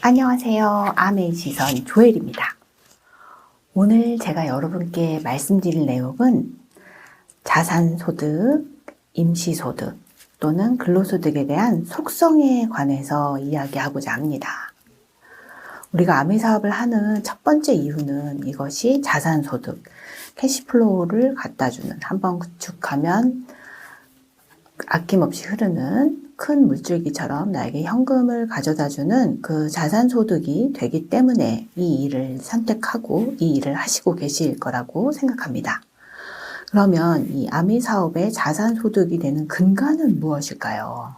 안녕하세요. 아메이 시선 조엘입니다. 오늘 제가 여러분께 말씀드릴 내용은 자산소득, 임시소득 또는 근로소득에 대한 속성에 관해서 이야기하고자 합니다. 우리가 아메이 사업을 하는 첫 번째 이유는 이것이 자산소득, 캐시플로우를 갖다주는, 한번 구축하면 아낌없이 흐르는 큰 물줄기처럼 나에게 현금을 가져다주는 그 자산소득이 되기 때문에 이 일을 선택하고 이 일을 하시고 계실 거라고 생각합니다. 그러면 이 아메이 사업의 자산소득이 되는 근간은 무엇일까요?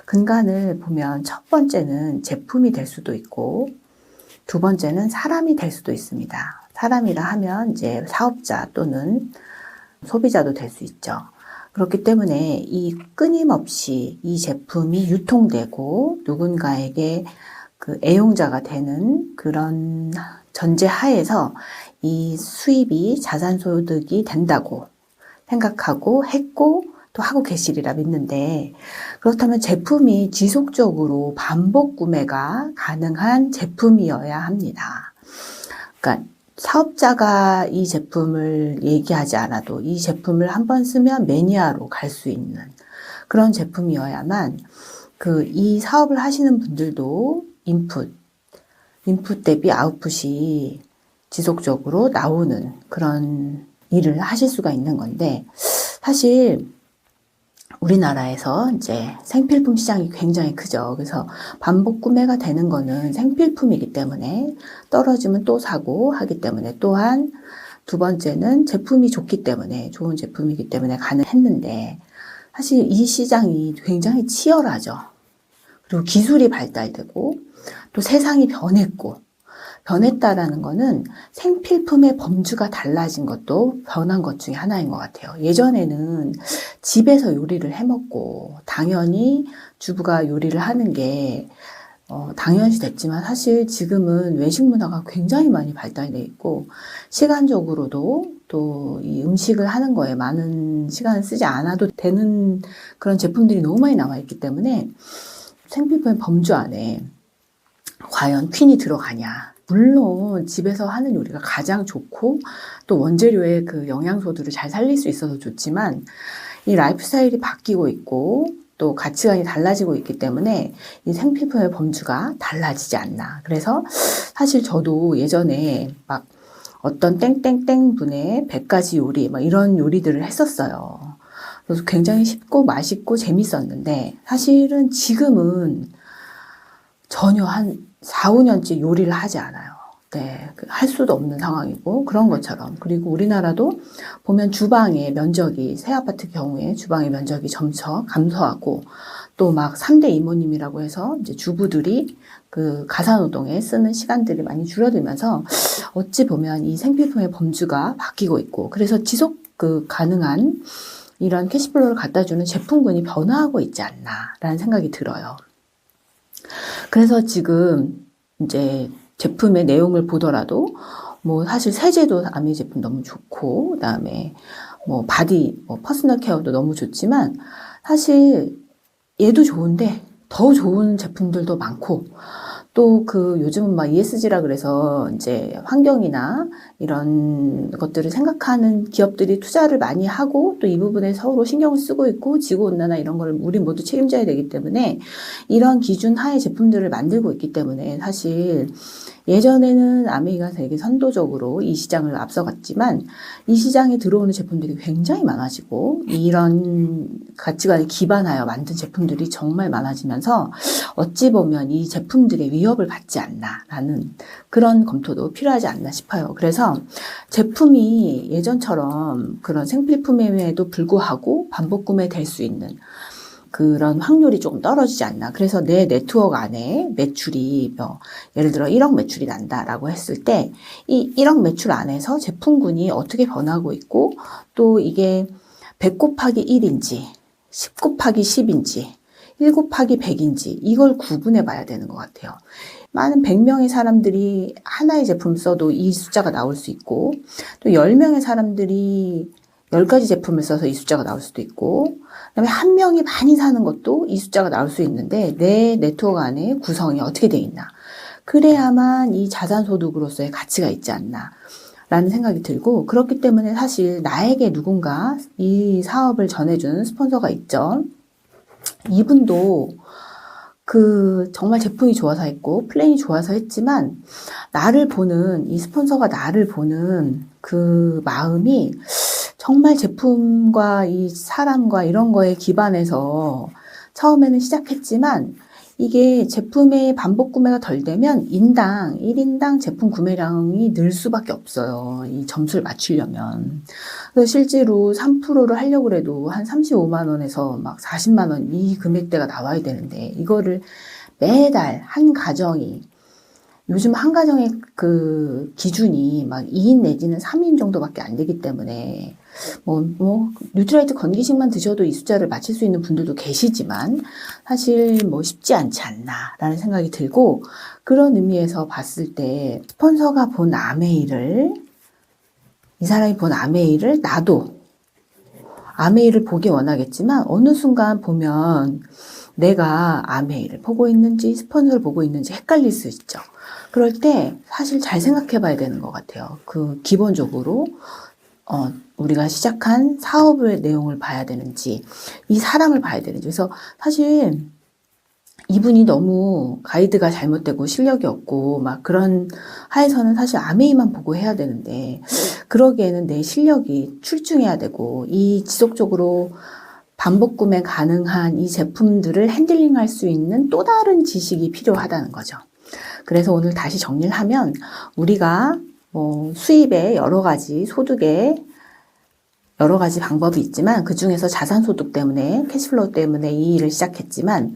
근간을 보면 첫 번째는 제품이 될 수도 있고 두 번째는 사람이 될 수도 있습니다. 사람이라 하면 이제 사업자 또는 소비자도 될 수 있죠. 그렇기 때문에 이 끊임없이 이 제품이 유통되고 누군가에게 그 애용자가 되는 그런 전제 하에서 이 수입이 자산소득이 된다고 생각하고 했고 또 하고 계시리라 믿는데, 그렇다면 제품이 지속적으로 반복 구매가 가능한 제품이어야 합니다. 그러니까 사업자가 이 제품을 얘기하지 않아도 이 제품을 한번 쓰면 매니아로 갈 수 있는 그런 제품이어야만 이 사업을 하시는 분들도 인풋 대비 아웃풋이 지속적으로 나오는 그런 일을 하실 수가 있는 건데, 사실 우리나라에서 이제 생필품 시장이 굉장히 크죠. 그래서 반복 구매가 되는 거는 생필품이기 때문에 떨어지면 또 사고 하기 때문에, 또한 두 번째는 제품이 좋기 때문에, 좋은 제품이기 때문에 가능했는데, 사실 이 시장이 굉장히 치열하죠. 그리고 기술이 발달되고 또 세상이 변했다라는 거는 생필품의 범주가 달라진 것도 변한 것 중에 하나인 것 같아요. 예전에는 집에서 요리를 해먹고 당연히 주부가 요리를 하는 게 당연시 됐지만, 사실 지금은 외식 문화가 굉장히 많이 발달되어 있고 시간적으로도 또 이 음식을 하는 거에 많은 시간을 쓰지 않아도 되는 그런 제품들이 너무 많이 나와 있기 때문에 생필품의 범주 안에 과연 퀸이 들어가냐. 물론 집에서 하는 요리가 가장 좋고 또 원재료의 그 영양소들을 잘 살릴 수 있어서 좋지만, 이 라이프 스타일이 바뀌고 있고 또 가치관이 달라지고 있기 때문에 이 생필품의 범주가 달라지지 않나. 그래서 사실 저도 예전에 막 어떤 땡땡땡 분의 100가지 요리 막 이런 요리들을 했었어요. 그래서 굉장히 쉽고 맛있고 재밌었는데, 사실은 지금은 전혀 한 4, 5년째 요리를 하지 않아요. 네, 할 수도 없는 상황이고 그런 것처럼. 그리고 우리나라도 보면 주방의 면적이, 새 아파트 경우에 주방의 면적이 점차 감소하고 또 막 3대 이모님이라고 해서 이제 주부들이 그 가사노동에 쓰는 시간들이 많이 줄어들면서 어찌 보면 이 생필품의 범주가 바뀌고 있고, 그래서 지속 가능한 이런 캐시플로우를 갖다 주는 제품군이 변화하고 있지 않나라는 생각이 들어요. 그래서 지금 이제 제품의 내용을 보더라도 뭐 사실 세제도 아메이 제품 너무 좋고, 그다음에 뭐 바디, 퍼스널 케어도 너무 좋지만 사실 얘도 좋은데 더 좋은 제품들도 많고, 또 요즘은 막 ESG라 그래서 이제 환경이나 이런 것들을 생각하는 기업들이 투자를 많이 하고 또 이 부분에 서로 신경을 쓰고 있고, 지구온난화 이런 걸 우리 모두 책임져야 되기 때문에 이런 기준 하에 제품들을 만들고 있기 때문에, 사실 예전에는 아메이가 되게 선도적으로 이 시장을 앞서갔지만 이 시장에 들어오는 제품들이 굉장히 많아지고 이런 가치관에 기반하여 만든 제품들이 정말 많아지면서 어찌 보면 이 제품들의 위협을 받지 않나라는 그런 검토도 필요하지 않나 싶어요. 그래서 제품이 예전처럼 그런 생필품임에도 불구하고 반복 구매될 수 있는 그런 확률이 조금 떨어지지 않나. 그래서 내 네트워크 안에 매출이 예를 들어 1억 매출이 난다라고 했을 때 이 1억 매출 안에서 제품군이 어떻게 변하고 있고, 또 이게 100 곱하기 1인지 10 곱하기 10인지 1 곱하기 100인지 이걸 구분해 봐야 되는 것 같아요. 많은 100명의 사람들이 하나의 제품 써도 이 숫자가 나올 수 있고, 또 10명의 사람들이 10가지 제품을 써서 이 숫자가 나올 수도 있고, 그다음에 한 명이 많이 사는 것도 이 숫자가 나올 수 있는데 내 네트워크 안에 구성이 어떻게 돼 있나. 그래야만 이 자산소득으로서의 가치가 있지 않나 라는 생각이 들고, 그렇기 때문에 사실 나에게 누군가 이 사업을 전해주는 스폰서가 있죠. 이분도 정말 제품이 좋아서 했고 플랜이 좋아서 했지만, 이 스폰서가 나를 보는 그 마음이 정말 제품과 이 사람과 이런 거에 기반해서 처음에는 시작했지만, 이게 제품의 반복 구매가 덜 되면 1인당 제품 구매량이 늘 수밖에 없어요. 이 점수를 맞추려면. 그래서 실제로 3%를 하려고 해도 한 35만 원에서 막 40만 원 이 금액대가 나와야 되는데, 이거를 매달 한 가정이, 요즘 한 가정의 그 기준이 막 2인 내지는 3인 정도밖에 안 되기 때문에, 뉴트라이트 건기식만 드셔도 이 숫자를 맞출 수 있는 분들도 계시지만, 사실 쉽지 않지 않나라는 생각이 들고, 그런 의미에서 봤을 때, 스폰서가 본 이 사람이 본 아메이를 나도 아메이를 보기 원하겠지만, 어느 순간 보면 내가 아메이를 보고 있는지 스폰서를 보고 있는지 헷갈릴 수 있죠. 그럴 때 사실 잘 생각해 봐야 되는 것 같아요. 기본적으로 우리가 시작한 사업의 내용을 봐야 되는지, 이 사람을 봐야 되는지. 그래서 사실 이분이 너무 가이드가 잘못되고 실력이 없고 막 그런 하에서는 사실 아메이만 보고 해야 되는데, 그러기에는 내 실력이 출중해야 되고, 이 지속적으로 반복 구매 가능한 이 제품들을 핸들링할 수 있는 또 다른 지식이 필요하다는 거죠. 그래서 오늘 다시 정리를 하면, 우리가 수입의 여러 가지, 소득의 여러 가지 방법이 있지만, 그 중에서 자산소득 때문에, 캐시플로우 때문에 이 일을 시작했지만,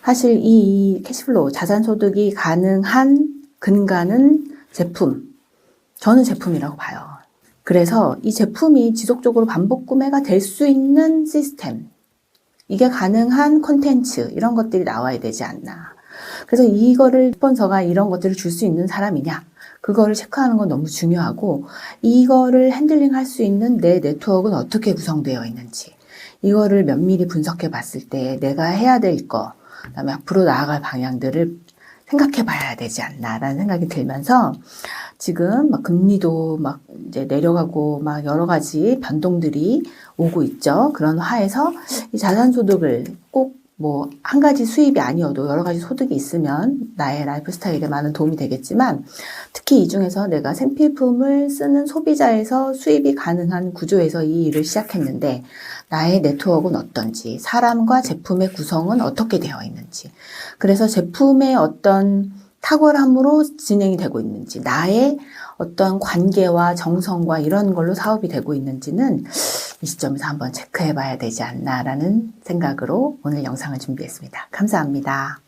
사실 이 캐시플로우, 자산소득이 가능한 근간은 저는 제품이라고 봐요. 그래서 이 제품이 지속적으로 반복 구매가 될 수 있는 시스템, 이게 가능한 콘텐츠, 이런 것들이 나와야 되지 않나. 그래서 이거를 스폰서가 이런 것들을 줄 수 있는 사람이냐, 그거를 체크하는 건 너무 중요하고, 이거를 핸들링 할 수 있는 내 네트워크는 어떻게 구성되어 있는지, 이거를 면밀히 분석해 봤을 때 내가 해야 될 거, 그다음에 앞으로 나아갈 방향들을 생각해 봐야 되지 않나라는 생각이 들면서, 지금 금리도 이제 내려가고 여러 가지 변동들이 오고 있죠. 그런 화에서 이 자산소득을 꼭 한 가지 수입이 아니어도 여러 가지 소득이 있으면 나의 라이프 스타일에 많은 도움이 되겠지만, 특히 이 중에서 내가 생필품을 쓰는 소비자에서 수입이 가능한 구조에서 이 일을 시작했는데, 나의 네트워크는 어떤지, 사람과 제품의 구성은 어떻게 되어 있는지, 그래서 제품의 어떤 탁월함으로 진행이 되고 있는지, 나의 어떤 관계와 정성과 이런 걸로 사업이 되고 있는지는 이 시점에서 한번 체크해 봐야 되지 않나라는 생각으로 오늘 영상을 준비했습니다. 감사합니다.